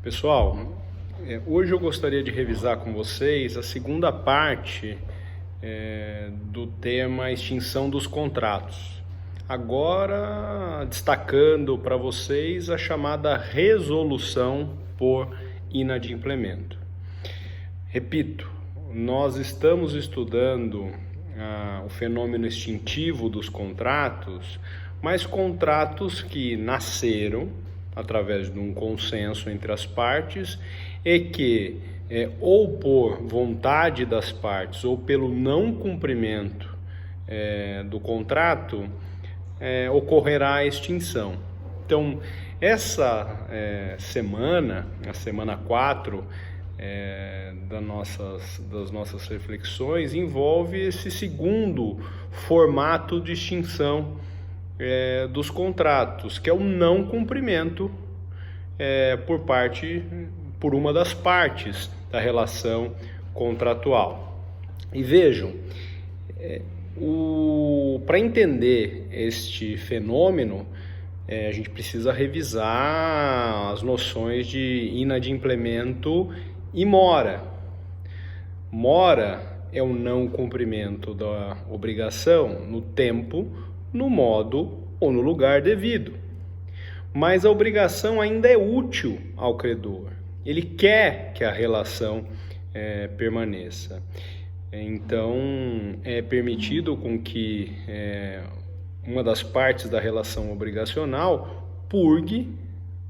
Pessoal, hoje eu gostaria de revisar com vocês a segunda parte do tema extinção dos contratos. Agora, destacando para vocês a chamada resolução por inadimplemento. Repito, nós estamos estudando o fenômeno extintivo dos contratos, mas contratos que nasceram através de um consenso entre as partes e que, ou por vontade das partes ou pelo não cumprimento do contrato, ocorrerá a extinção. Então, essa semana, a semana 4 das nossas reflexões, envolve esse segundo formato de extinção dos contratos, que é o não cumprimento por uma das partes da relação contratual. E vejam, para entender este fenômeno, a gente precisa revisar as noções de inadimplemento e mora. Mora é o não cumprimento da obrigação no tempo, no modo ou no lugar devido. Mas a obrigação ainda é útil ao credor. Ele quer que a relação permaneça. Então, é permitido com que uma das partes da relação obrigacional purgue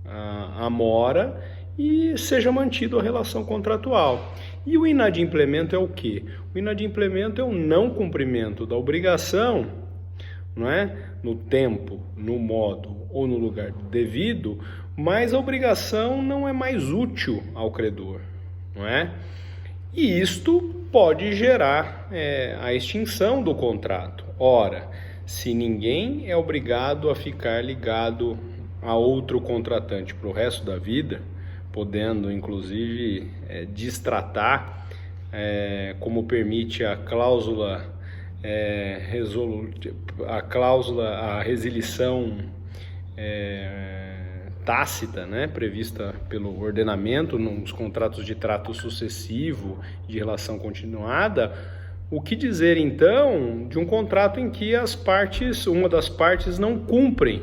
a mora e seja mantida a relação contratual. E o inadimplemento é o quê? O inadimplemento é o não cumprimento da obrigação, não é? No tempo, no modo ou no lugar devido, mas a obrigação não é mais útil ao credor, não é? E isto pode gerar a extinção do contrato. Ora, se ninguém é obrigado a ficar ligado a outro contratante para o resto da vida, podendo inclusive destratar, como permite a cláusula a resilição tácita, né, prevista pelo ordenamento nos contratos de trato sucessivo de relação continuada. O que dizer então de um contrato em que uma das partes não cumprem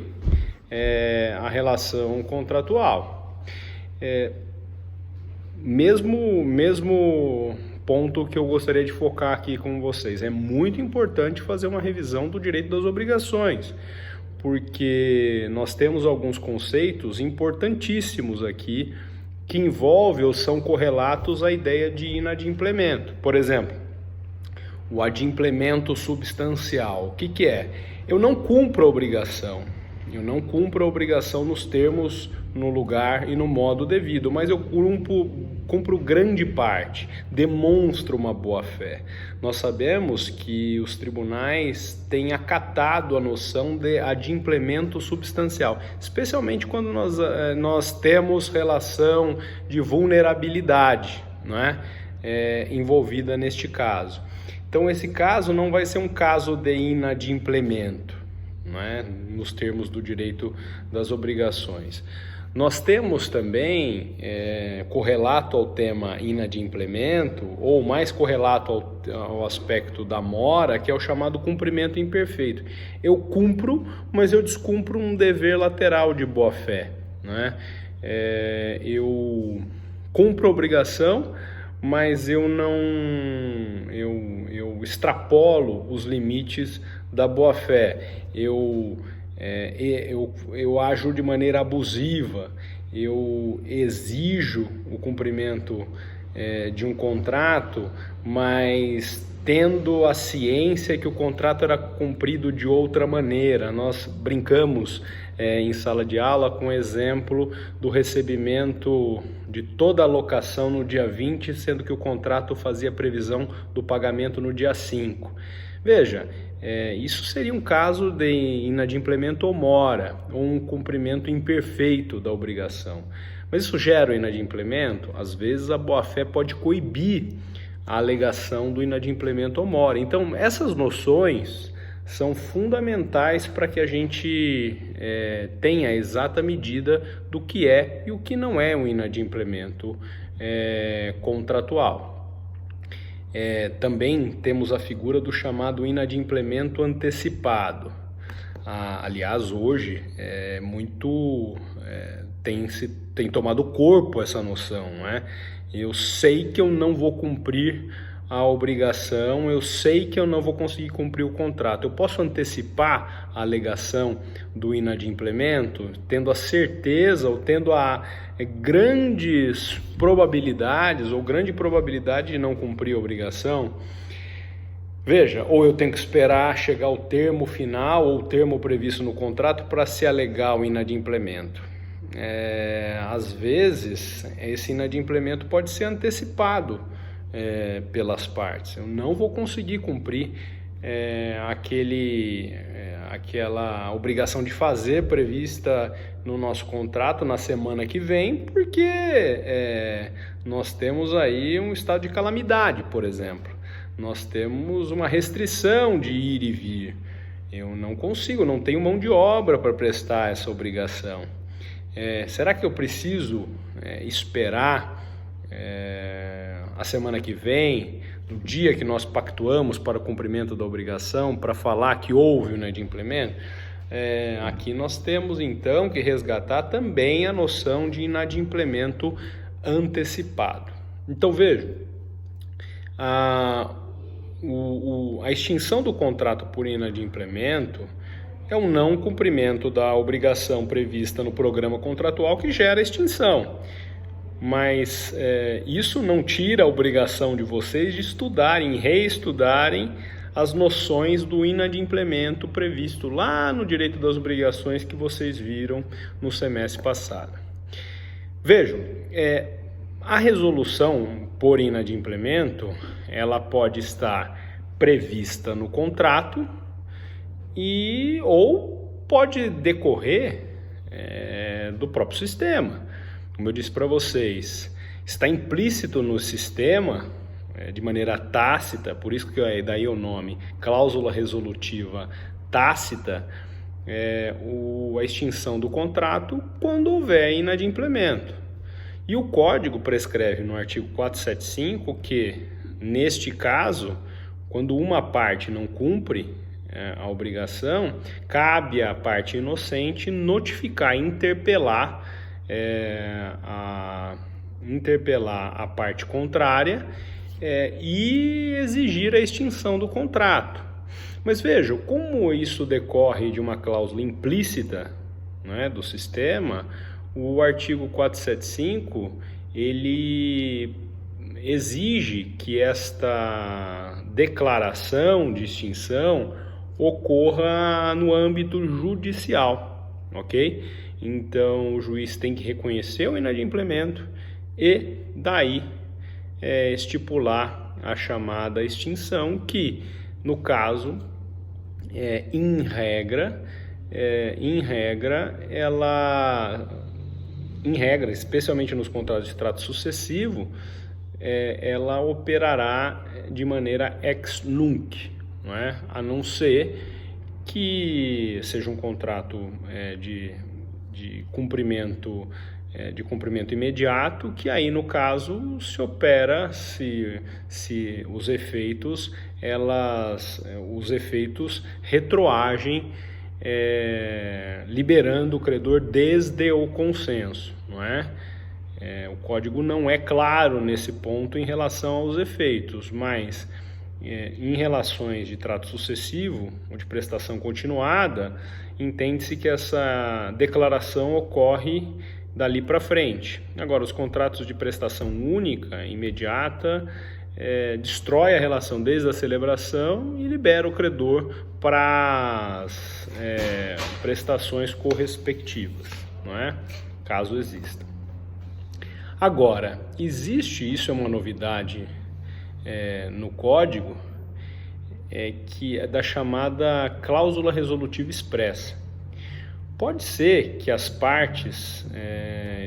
a relação contratual? Mesmo ponto que eu gostaria de focar aqui com vocês. É muito importante fazer uma revisão do direito das obrigações, porque nós temos alguns conceitos importantíssimos aqui que envolvem ou são correlatos à ideia de inadimplemento. Por exemplo, o adimplemento substancial. O que é? Eu não cumpro a obrigação. Eu não cumpro a obrigação nos termos, no lugar e no modo devido, mas eu cumpro grande parte, demonstro uma boa-fé. Nós sabemos que os tribunais têm acatado a noção de adimplemento substancial, especialmente quando nós temos relação de vulnerabilidade, não é? Envolvida neste caso. Então, esse caso não vai ser um caso de inadimplemento, não é? Nos termos do direito das obrigações. Nós temos também, correlato ao tema inadimplemento, ou mais correlato ao aspecto da mora, que é o chamado cumprimento imperfeito. Eu cumpro, mas eu descumpro um dever lateral de boa-fé, né? Eu cumpro a obrigação, mas eu extrapolo os limites da boa-fé. Eu ajo de maneira abusiva, eu exijo o cumprimento de um contrato, mas tendo a ciência que o contrato era cumprido de outra maneira. Nós brincamos em sala de aula com o exemplo do recebimento de toda a locação no dia 20, sendo que o contrato fazia previsão do pagamento no dia 5. Veja, isso seria um caso de inadimplemento ou mora, ou um cumprimento imperfeito da obrigação. Mas isso gera o inadimplemento? Às vezes a boa-fé pode coibir a alegação do inadimplemento ou mora. Então, essas noções são fundamentais para que a gente tenha a exata medida do que é e o que não é um inadimplemento contratual. Também temos a figura do chamado inadimplemento antecipado. Aliás, hoje tem tomado corpo essa noção, né? Eu sei que eu não vou cumprir a obrigação, eu sei que eu não vou conseguir cumprir o contrato. Eu posso antecipar a alegação do inadimplemento, tendo a certeza ou tendo grandes probabilidades ou grande probabilidade de não cumprir a obrigação? Veja, ou eu tenho que esperar chegar o termo final ou o termo previsto no contrato para se alegar o inadimplemento. Às vezes, esse inadimplemento pode ser antecipado pelas partes. Eu não vou conseguir cumprir aquela obrigação de fazer prevista no nosso contrato na semana que vem, porque nós temos aí um estado de calamidade, por exemplo. Nós temos uma restrição de ir e vir. Eu não consigo, não tenho mão de obra para prestar essa obrigação. Será que eu preciso esperar a semana que vem, no dia que nós pactuamos para o cumprimento da obrigação, para falar que houve o inadimplemento? Aqui nós temos então que resgatar também a noção de inadimplemento antecipado. Então veja, a extinção do contrato por inadimplemento é um não cumprimento da obrigação prevista no programa contratual que gera a extinção. Mas isso não tira a obrigação de vocês de estudarem, reestudarem as noções do inadimplemento previsto lá no direito das obrigações que vocês viram no semestre passado. Vejam, a resolução por inadimplemento, ela pode estar prevista no contrato ou pode decorrer do próprio sistema. Como eu disse para vocês, está implícito no sistema, de maneira tácita, por isso que daí o nome, cláusula resolutiva tácita, a extinção do contrato quando houver inadimplemento. E o Código prescreve no artigo 475 que, neste caso, quando uma parte não cumpre a obrigação, cabe à parte inocente notificar, interpelar a parte contrária e exigir a extinção do contrato. Mas vejam, como isso decorre de uma cláusula implícita, né, do sistema, o artigo 475 ele exige que esta declaração de extinção ocorra no âmbito judicial, ok? Então o juiz tem que reconhecer o inadimplemento e daí estipular a chamada extinção, que no caso, em regra, especialmente nos contratos de trato sucessivo, ela operará de maneira ex nunc, não é? A não ser que seja um contrato de cumprimento imediato, que aí no caso se opera se os efeitos retroagem, liberando o credor desde o consenso, não é? O código não é claro nesse ponto em relação aos efeitos, mas em relações de trato sucessivo ou de prestação continuada, entende-se que essa declaração ocorre dali para frente. Agora, os contratos de prestação única, imediata, destrói a relação desde a celebração e libera o credor para as prestações correspectivas, não é? Caso exista. Agora, isso é uma novidade no Código, que é da chamada cláusula resolutiva expressa. Pode ser que as partes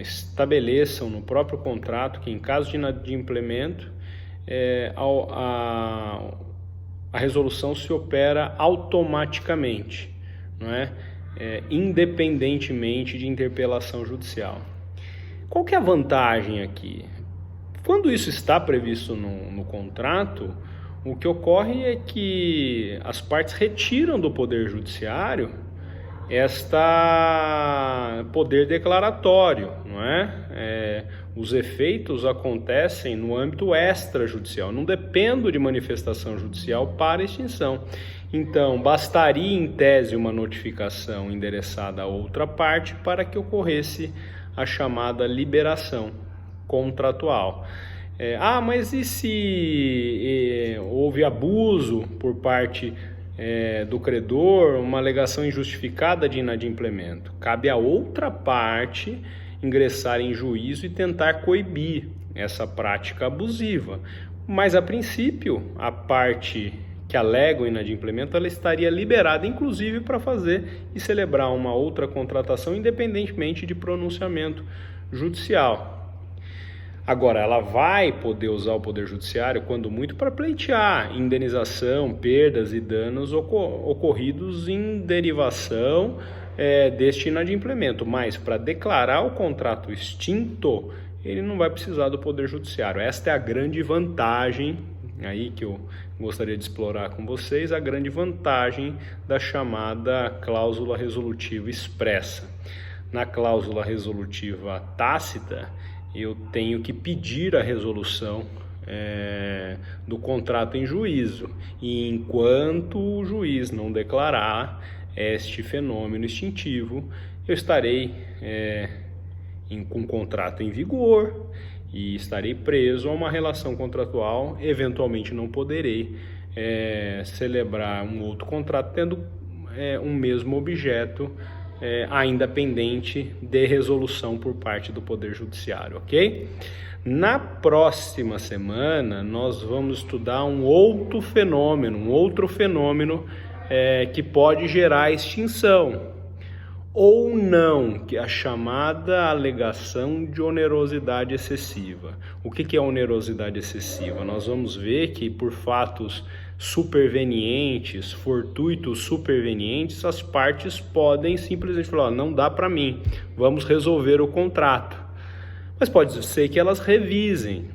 estabeleçam no próprio contrato que, em caso de inadimplemento, a a resolução se opera automaticamente, não é? Independentemente de interpelação judicial. Qual que é a vantagem aqui? Quando isso está previsto no contrato, o que ocorre é que as partes retiram do Poder Judiciário poder declaratório, não é? Os efeitos acontecem no âmbito extrajudicial, não dependo de manifestação judicial para extinção. Então, bastaria em tese uma notificação endereçada a outra parte para que ocorresse a chamada liberação contratual. Mas e se houve abuso por parte do credor, uma alegação injustificada de inadimplemento? Cabe a outra parte ingressar em juízo e tentar coibir essa prática abusiva. Mas, a princípio, a parte que alega o inadimplemento, ela estaria liberada, inclusive, para fazer e celebrar uma outra contratação, independentemente de pronunciamento judicial. Agora, ela vai poder usar o Poder Judiciário, quando muito, para pleitear indenização, perdas e danos ocorridos em derivação deste inadimplemento, mas para declarar o contrato extinto, ele não vai precisar do Poder Judiciário. Esta é a grande vantagem aí que eu gostaria de explorar com vocês, a grande vantagem da chamada cláusula resolutiva expressa. Na cláusula resolutiva tácita, eu tenho que pedir a resolução do contrato em juízo, e enquanto o juiz não declarar este fenômeno extintivo, eu estarei com o contrato em vigor e estarei preso a uma relação contratual. Eventualmente não poderei celebrar um outro contrato tendo um mesmo objeto ainda pendente de resolução por parte do Poder Judiciário, ok? Na próxima semana nós vamos estudar um outro fenômeno que pode gerar extinção ou não, que é a chamada alegação de onerosidade excessiva. O que é onerosidade excessiva? Nós vamos ver que por fatos supervenientes, fortuitos supervenientes, as partes podem simplesmente falar: não dá para mim, vamos resolver o contrato. Mas pode ser que elas revisem.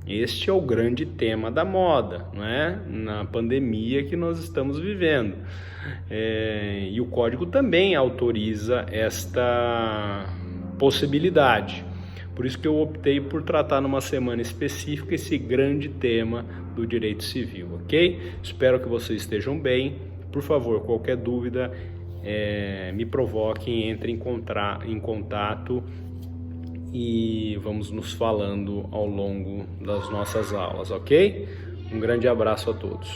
Este é o grande tema da moda, não é? Na pandemia que nós estamos vivendo. E o Código também autoriza esta possibilidade. Por isso que eu optei por tratar numa semana específica esse grande tema do direito civil, ok? Espero que vocês estejam bem. Por favor, qualquer dúvida, me provoquem, entre em contato e vamos nos falando ao longo das nossas aulas, ok? Um grande abraço a todos.